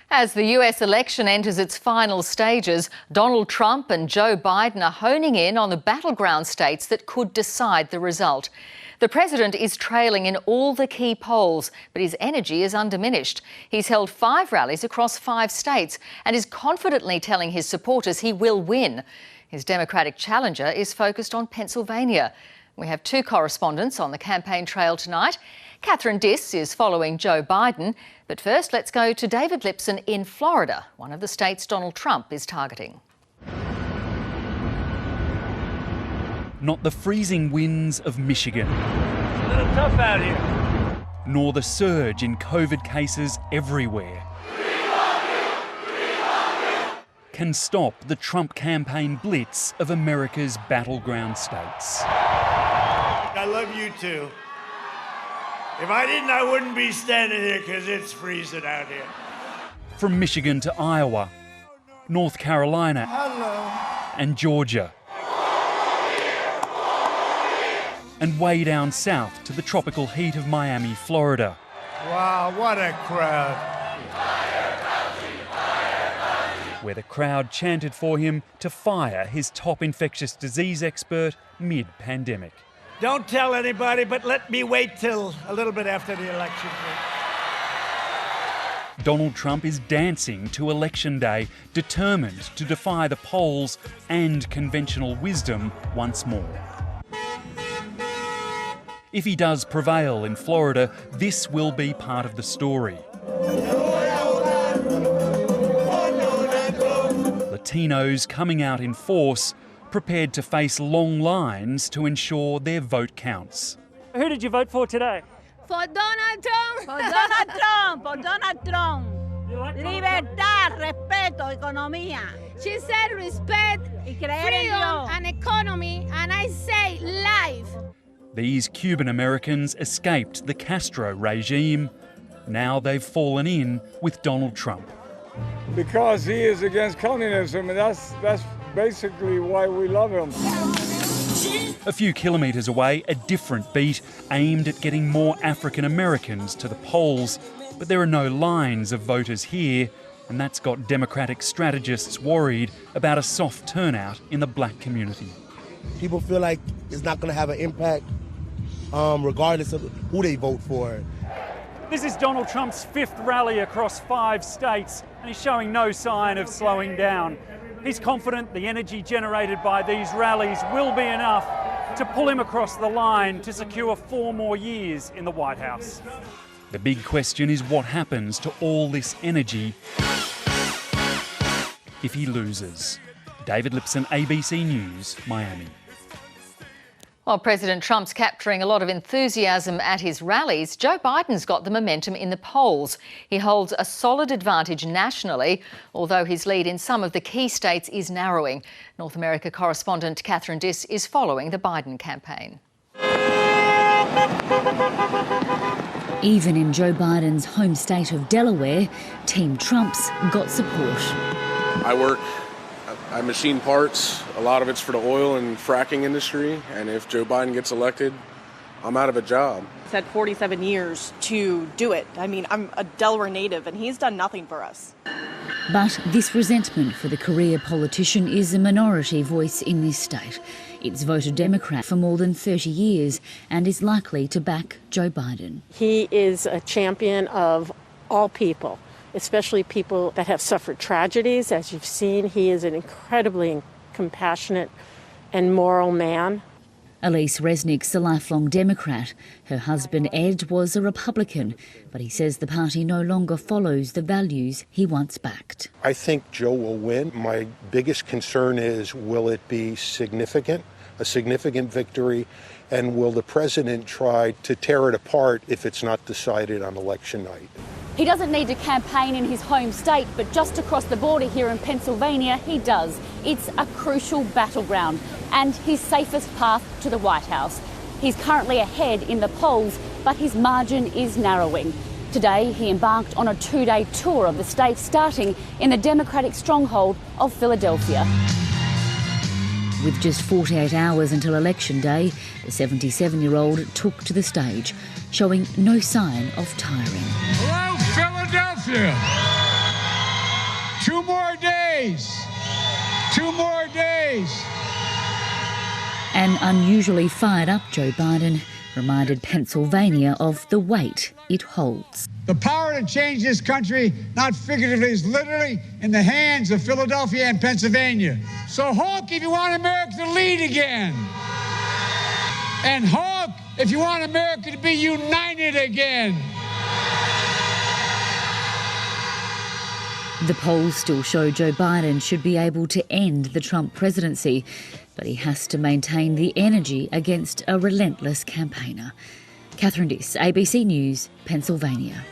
As the US election enters its final stages, Donald Trump and Joe Biden are honing in on the battleground states that could decide the result. The president is trailing in all the key polls, but his energy is undiminished. He's held 5 rallies across 5 states and is confidently telling his supporters he will win. His Democratic challenger is focused on Pennsylvania. We have 2 correspondents on the campaign trail tonight. Catherine Diss is following Joe Biden. But first, let's go to David Lipson in Florida, one of the states Donald Trump is targeting. Not the freezing winds of Michigan. It's a little tough out here. Nor the surge in COVID cases everywhere can stop the Trump campaign blitz of America's battleground states. I love you too. If I didn't, I wouldn't be standing here because it's freezing out here. From Michigan to Iowa, North Carolina, and Georgia. And way down south to the tropical heat of Miami, Florida. Wow, what a crowd. Where the crowd chanted for him to fire his top infectious disease expert mid-pandemic. Don't tell anybody, but let me wait till a little bit after the election. Donald Trump is dancing to Election Day, determined to defy the polls and conventional wisdom once more. If he does prevail in Florida, this will be part of the story. Latinos coming out in force, prepared to face long lines to ensure their vote counts. Who did you vote for today? For Donald Trump. For Donald Trump. For Donald Trump. You like Donald Libertad, respeto, economía. She said respect, freedom and economy, and I say life. These Cuban Americans escaped the Castro regime. Now they've fallen in with Donald Trump. Because he is against communism, and that's basically why we love him. A few kilometres away, a different beat aimed at getting more African Americans to the polls. But there are no lines of voters here, and that's got Democratic strategists worried about a soft turnout in the black community. People feel like it's not going to have an impact regardless of who they vote for. This is Donald Trump's 5th rally across 5 states, and he's showing no sign of slowing down. He's confident the energy generated by these rallies will be enough to pull him across the line to secure 4 more years in the White House. The big question is what happens to all this energy if he loses. David Lipson, ABC News, Miami. While President Trump's capturing a lot of enthusiasm at his rallies, Joe Biden's got the momentum in the polls. He holds a solid advantage nationally, although his lead in some of the key states is narrowing. North America correspondent Catherine Diss is following the Biden campaign. Even in Joe Biden's home state of Delaware, Team Trump's got support. I machine parts. A lot of it's for the oil and fracking industry. And if Joe Biden gets elected, I'm out of a job. He's had 47 years to do it. I mean, I'm a Delaware native and he's done nothing for us. But this resentment for the career politician is a minority voice in this state. It's voted Democrat for more than 30 years and is likely to back Joe Biden. He is a champion of all people, especially people that have suffered tragedies. As you've seen, he is an incredibly compassionate and moral man. Elise Resnick's a lifelong Democrat. Her husband Ed was a Republican, but he says the party no longer follows the values he once backed. I think Joe will win. My biggest concern is, will it be significant, a significant victory, and will the president try to tear it apart if it's not decided on election night? He doesn't need to campaign in his home state, but just across the border here in Pennsylvania, he does. It's a crucial battleground and his safest path to the White House. He's currently ahead in the polls, but his margin is narrowing. Today, he embarked on a 2-day tour of the state, starting in the Democratic stronghold of Philadelphia. With just 48 hours until Election Day, the 77-year-old took to the stage, showing no sign of tiring. Hello, Philadelphia! 2 more days. 2 more days. An unusually fired up Joe Biden reminded Pennsylvania of the weight it holds. The power to change this country, not figuratively, is literally in the hands of Philadelphia and Pennsylvania. So honk if you want America to lead again. And honk if you want America to be united again. The polls still show Joe Biden should be able to end the Trump presidency, but he has to maintain the energy against a relentless campaigner. Catherine Diss, ABC News, Pennsylvania.